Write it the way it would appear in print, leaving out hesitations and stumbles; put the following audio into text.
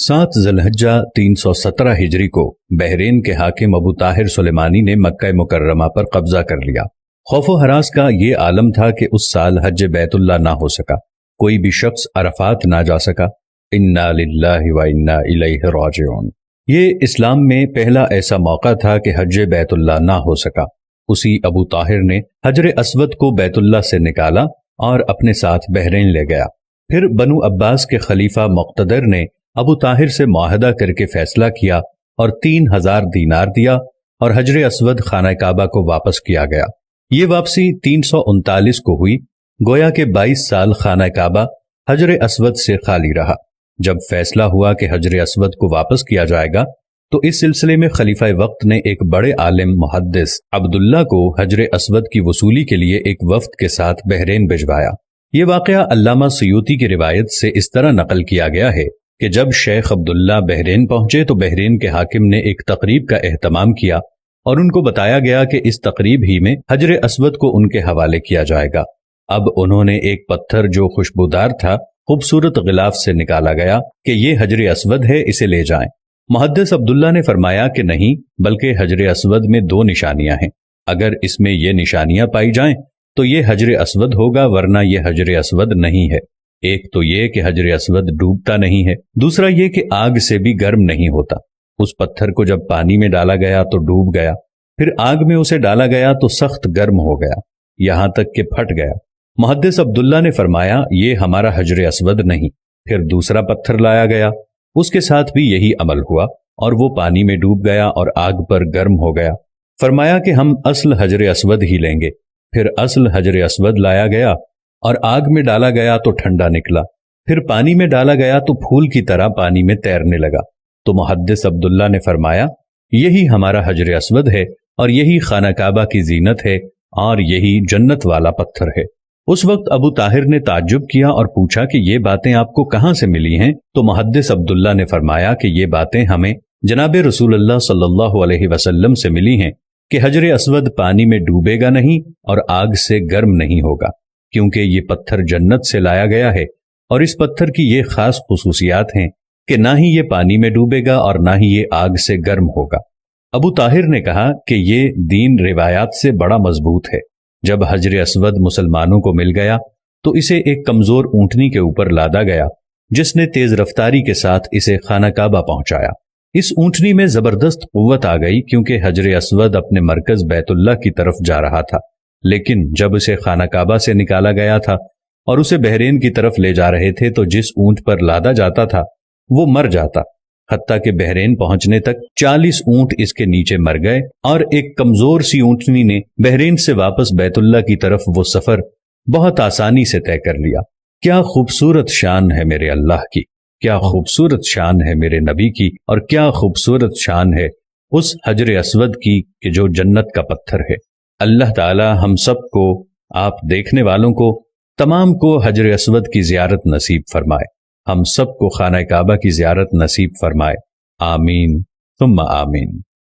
7 ذوالحجہ 317 ہجری کو بحرین کے حاکم ابو طاہر سلیمانی نے مکہ مکرمہ پر قبضہ کر لیا۔ خوف و ہراس کا یہ عالم تھا کہ اس سال حج بیت اللہ نہ ہو سکا، کوئی بھی شخص عرفات نہ جا سکا۔ انا للہ و انا الیہ راجعون۔ یہ اسلام میں پہلا ایسا موقع تھا کہ حج بیت اللہ نہ ہو سکا۔ اسی ابو طاہر نے حجر اسود کو بیت اللہ سے نکالا اور اپنے ساتھ بحرین لے گیا۔ پھر بنو عباس کے خلیفہ مقتدر نے ابو طاہر سے معاہدہ کر کے فیصلہ کیا اور 3000 دینار دیا اور حجر اسود خانہ کعبہ کو واپس کیا گیا۔ یہ واپسی 339 کو ہوئی، گویا کہ 22 سال خانہ کعبہ حجر اسود سے خالی رہا۔ جب فیصلہ ہوا کہ حجر اسود کو واپس کیا جائے گا تو اس سلسلے میں خلیفہ وقت نے ایک بڑے عالم محدث عبداللہ کو حجر اسود کی وصولی کے لیے ایک وفد کے ساتھ بحرین بھجوایا۔ یہ واقعہ علامہ سیوطی کی روایت سے اس طرح نقل کیا گیا ہے کہ جب شیخ عبداللہ بحرین پہنچے تو بحرین کے حاکم نے ایک تقریب کا اہتمام کیا اور ان کو بتایا گیا کہ اس تقریب ہی میں حجر اسود کو ان کے حوالے کیا جائے گا۔ اب انہوں نے ایک پتھر جو خوشبودار تھا خوبصورت غلاف سے نکالا گیا کہ یہ حجر اسود ہے، اسے لے جائیں۔ محدث عبداللہ نے فرمایا کہ نہیں، بلکہ حجر اسود میں 2 نشانیاں ہیں، اگر اس میں یہ نشانیاں پائی جائیں تو یہ حجر اسود ہوگا، ورنہ یہ حجر اسود نہیں ہے۔ ایک تو یہ کہ حجر اسود ڈوبتا نہیں ہے، دوسرا یہ کہ آگ سے بھی گرم نہیں ہوتا۔ اس پتھر کو جب پانی میں ڈالا گیا تو ڈوب گیا، پھر آگ میں اسے ڈالا گیا تو سخت گرم ہو گیا، یہاں تک کہ پھٹ گیا۔ محدث عبداللہ نے فرمایا یہ ہمارا حجر اسود نہیں۔ پھر دوسرا پتھر لایا گیا، اس کے ساتھ بھی یہی عمل ہوا اور وہ پانی میں ڈوب گیا اور آگ پر گرم ہو گیا۔ فرمایا کہ ہم اصل حجر اسود ہی لیں گے۔ پھر اصل حجر اسود لایا گیا اور آگ میں ڈالا گیا تو ٹھنڈا نکلا، پھر پانی میں ڈالا گیا تو پھول کی طرح پانی میں تیرنے لگا۔ تو محدث عبداللہ نے فرمایا یہی ہمارا حجر اسود ہے اور یہی خانہ کعبہ کی زینت ہے اور یہی جنت والا پتھر ہے۔ اس وقت ابو طاہر نے تعجب کیا اور پوچھا کہ یہ باتیں آپ کو کہاں سے ملی ہیں؟ تو محدث عبداللہ نے فرمایا کہ یہ باتیں ہمیں جناب رسول اللہ صلی اللہ علیہ وسلم سے ملی ہیں کہ حجر اسود پانی میں ڈوبے گا نہیں اور آگ سے گرم نہیں ہوگا، کیونکہ یہ پتھر جنت سے لایا گیا ہے اور اس پتھر کی یہ خاص خصوصیات ہیں کہ نہ ہی یہ پانی میں ڈوبے گا اور نہ ہی یہ آگ سے گرم ہوگا۔ ابو طاہر نے کہا کہ یہ دین روایات سے بڑا مضبوط ہے۔ جب حجر اسود مسلمانوں کو مل گیا تو اسے ایک کمزور اونٹنی کے اوپر لادا گیا، جس نے تیز رفتاری کے ساتھ اسے خانہ کعبہ پہنچایا۔ اس اونٹنی میں زبردست قوت آ گئی کیونکہ حجر اسود اپنے مرکز بیت اللہ کی طرف جا رہا تھا، لیکن جب اسے خانہ کعبہ سے نکالا گیا تھا اور اسے بحرین کی طرف لے جا رہے تھے تو جس اونٹ پر لادا جاتا تھا وہ مر جاتا، حتیٰ کہ بحرین پہنچنے تک 40 اونٹ اس کے نیچے مر گئے اور ایک کمزور سی اونٹنی نے بحرین سے واپس بیت اللہ کی طرف وہ سفر بہت آسانی سے طے کر لیا۔ کیا خوبصورت شان ہے میرے اللہ کی، کیا خوبصورت شان ہے میرے نبی کی، اور کیا خوبصورت شان ہے اس حجر اسود کی کہ جو جنت کا پتھر ہے۔ اللہ تعالی ہم سب کو، آپ دیکھنے والوں کو، تمام کو حجر اسود کی زیارت نصیب فرمائے، ہم سب کو خانہ کعبہ کی زیارت نصیب فرمائے، آمین ثم آمین۔